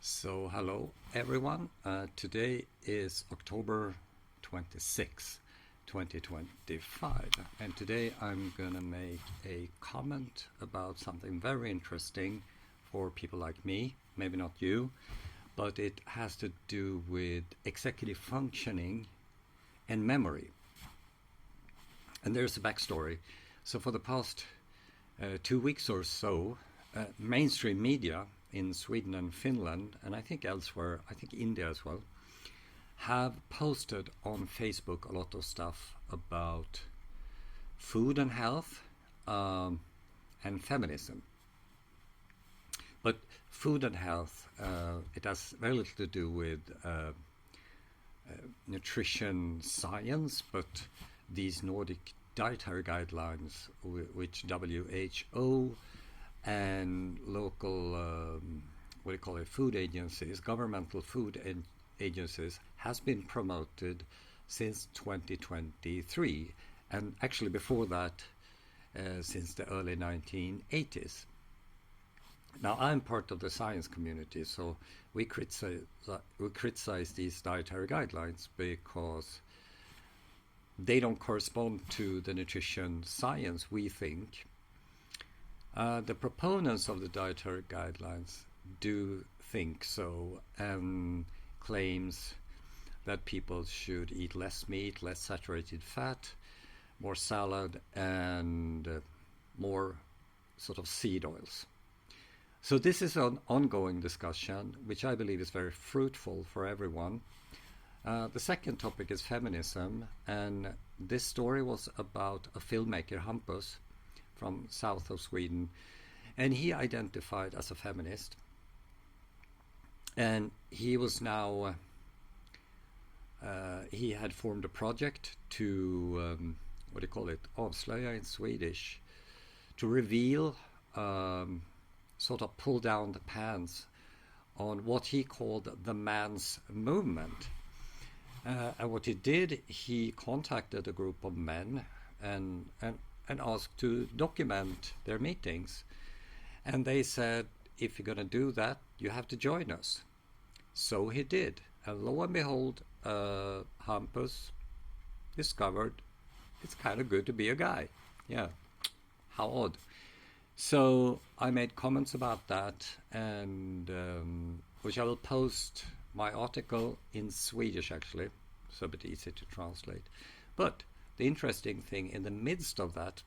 So, hello everyone. Today is October 26, 2025, and today I'm gonna make a comment about something very interesting for people like me, maybe not you, but it has to do with executive functioning and memory. And there's a backstory. So, for the past 2 weeks or so, mainstream media in Sweden and Finland, and I think elsewhere, I think India as well, have posted on Facebook a lot of stuff about food and health and feminism. But food and health, it has very little to do with nutrition science, but these Nordic dietary guidelines, which WHO and local, what do you call it, food agencies, governmental food agencies, has been promoted since 2023, and actually before that, since the early 1980s. Now, I'm part of the science community, so we criticize these dietary guidelines because they don't correspond to the nutrition science, we think. The proponents of the dietary guidelines do think so, and claims that people should eat less meat, less saturated fat, more salad, and more sort of seed oils. So this is an ongoing discussion, which I believe is very fruitful for everyone. The second topic is feminism, and this story was about a filmmaker, Hampus, from south of Sweden, and he identified as a feminist. And he was now, he had formed a project to, what do you call it, avslöja in Swedish, to reveal, sort of pull down the pants on what he called the man's movement. And what he did, he contacted a group of men and asked to document their meetings. And they said, if you're going to do that, you have to join us. So he did. And lo and behold, Hampus discovered it's kind of good to be a guy. Yeah, how odd. So I made comments about that, and which I will post my article in Swedish actually, so a bit easy to translate. But the interesting thing, in the midst of that,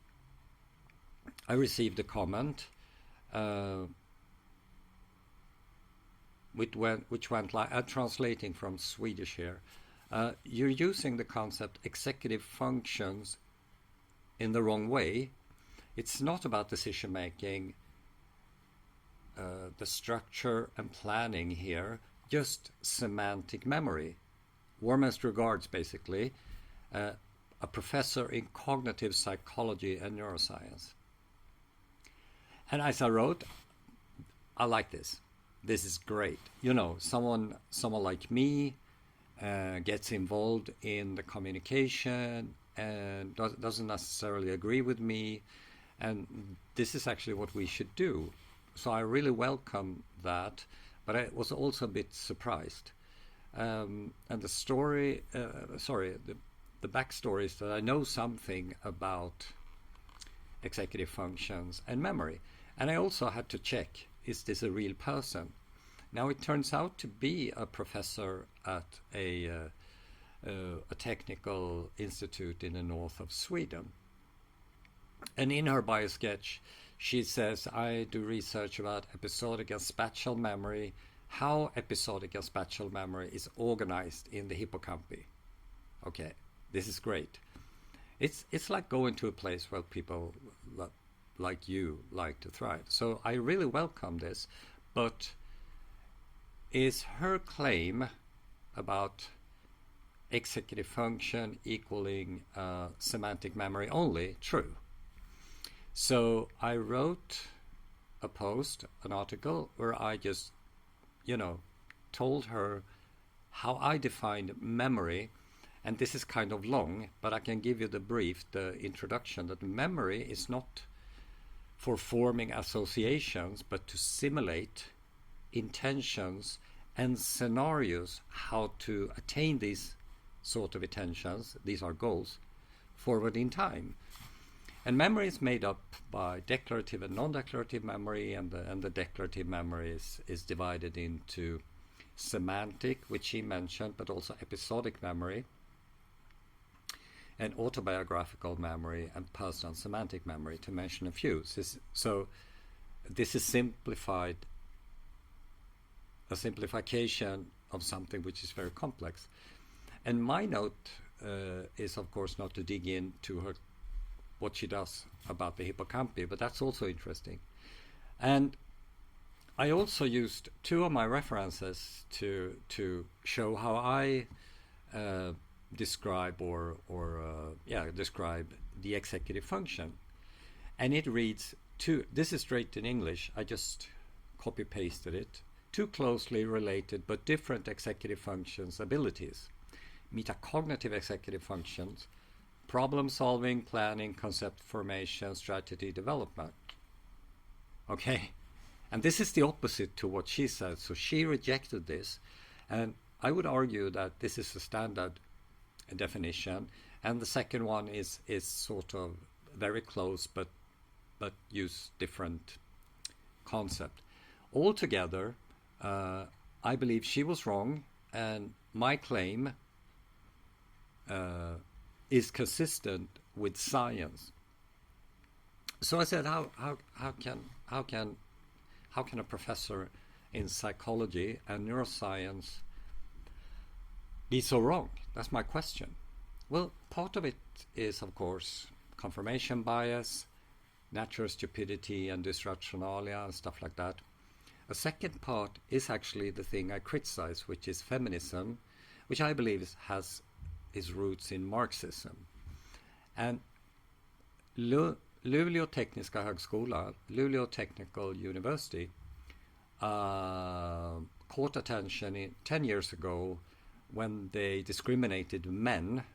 I received a comment which went like, translating from Swedish here. You're using the concept executive functions in the wrong way. It's not about decision making, the structure and planning here, just semantic memory. Warmest regards, basically. A professor in cognitive psychology and neuroscience. And as I wrote, I like this. This is great. You know, someone like me gets involved in the communication and doesn't necessarily agree with me. And this is actually what we should do. So I really welcome that, but I was also a bit surprised. And the story, the backstory is that I know something about executive functions and memory. And I also had to check, is this a real person? Now it turns out to be a professor at a technical institute in the north of Sweden. And in her bio sketch, she says, I do research about episodic and spatial memory, how episodic and spatial memory is organized in the hippocampi. Okay, this is great. It's like going to a place where people like you like to thrive. So I really welcome this, but is her claim about executive function equaling semantic memory only true? So I wrote a post, an article, where I just, told her how I defined memory. And this is kind of long, but I can give you the introduction, that memory is not for forming associations, but to simulate intentions and scenarios how to attain these sort of intentions, these are goals, forward in time. And memory is made up by declarative and non-declarative memory, and the declarative memory is divided into semantic, which he mentioned, but also episodic memory, and autobiographical memory, and personal semantic memory, to mention a few. So this is a simplification of something which is very complex. And my note is, of course, not to dig into what she does about the hippocampi, but that's also interesting. And I also used two of my references to show how I describe describe the executive function. And it reads, this is straight in English, I just copy pasted it, two closely related but different executive functions abilities. Metacognitive executive functions: problem solving, planning, concept formation, strategy development. Okay, and this is the opposite to what she said, so she rejected this, and I would argue that this is a standard definition, and the second one is sort of very close but use different concept. Altogether, I believe she was wrong, and my claim is consistent with science. So I said, how can a professor in psychology and neuroscience be so wrong? That's my question. Well, part of it is, of course, confirmation bias, natural stupidity and disrationalia and stuff like that. A second part is actually the thing I criticize, which is feminism, which I believe has its roots in Marxism. And Luleå Tekniska Högskola, Luleå Technical University, caught attention 10 years ago when they discriminated men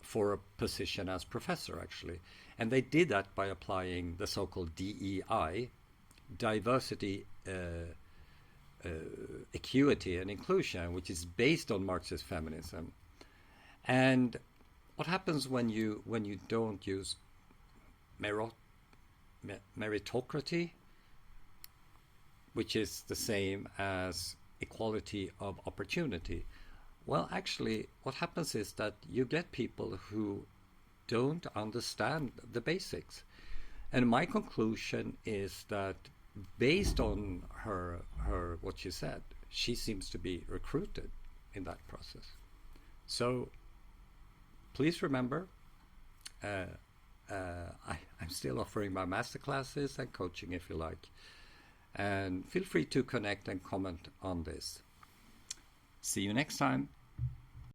for a position as professor, actually. And they did that by applying the so-called DEI, diversity, equity and inclusion, which is based on Marxist feminism. And what happens when you don't use meritocracy, which is the same as equality of opportunity? Well, actually, what happens is that you get people who don't understand the basics. And my conclusion is that based on her what she said, she seems to be recruited in that process. So please remember, I'm still offering my master classes and coaching if you like. And feel free to connect and comment on this. See you next time.